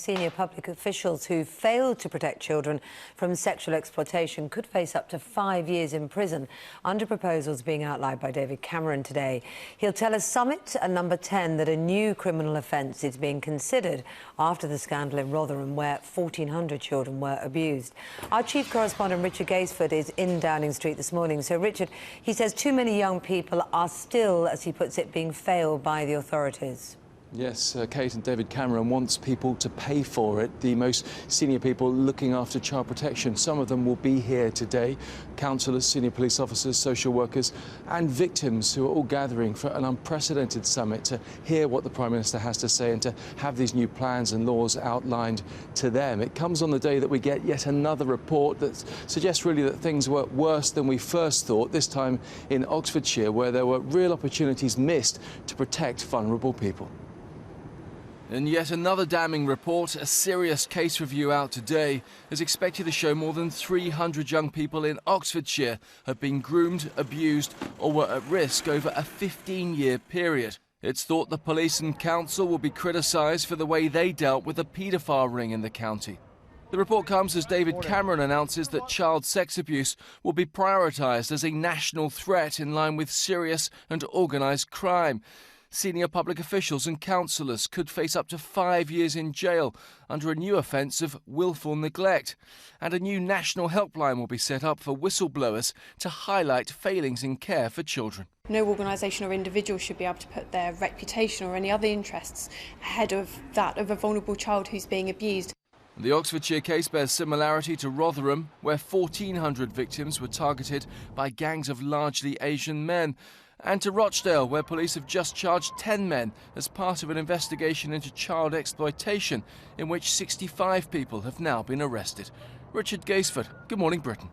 senior public officials who failed to protect children from sexual exploitation could face up to 5 years in prison under proposals being outlined by David Cameron today. He'll tell a summit at number 10 that a new criminal offence is being considered after the scandal in Rotherham where 1,400 children were abused. Our chief correspondent Richard Gaisford is in Downing Street this morning. So Richard, he says too many young people are still, as he puts it, being failed by the authorities. Yes, Kate, and David Cameron wants people to pay for it, the most senior people looking after child protection. Some of them will be here today, counsellors, senior police officers, social workers and victims who are all gathering for an unprecedented summit to hear what the Prime Minister has to say and to have these new plans and laws outlined to them. It comes on the day that we get yet another report that suggests really that things were worse than we first thought, this time in Oxfordshire, where there were real opportunities missed to protect vulnerable people. And yet another damning report, a serious case review out today, is expected to show more than 300 young people in Oxfordshire have been groomed, abused or were at risk over a 15-year period. It's thought the police and council will be criticised for the way they dealt with a paedophile ring in the county. The report comes as David Cameron announces that child sex abuse will be prioritised as a national threat in line with serious and organised crime. Senior public officials and councillors could face up to 5 years in jail under a new offence of wilful neglect. And a new national helpline will be set up for whistleblowers to highlight failings in care for children. No organisation or individual should be able to put their reputation or any other interests ahead of that of a vulnerable child who's being abused. The Oxfordshire case bears similarity to Rotherham, where 1,400 victims were targeted by gangs of largely Asian men, and to Rochdale, where police have just charged 10 men as part of an investigation into child exploitation, in which 65 people have now been arrested. Richard Gaisford, Good Morning Britain.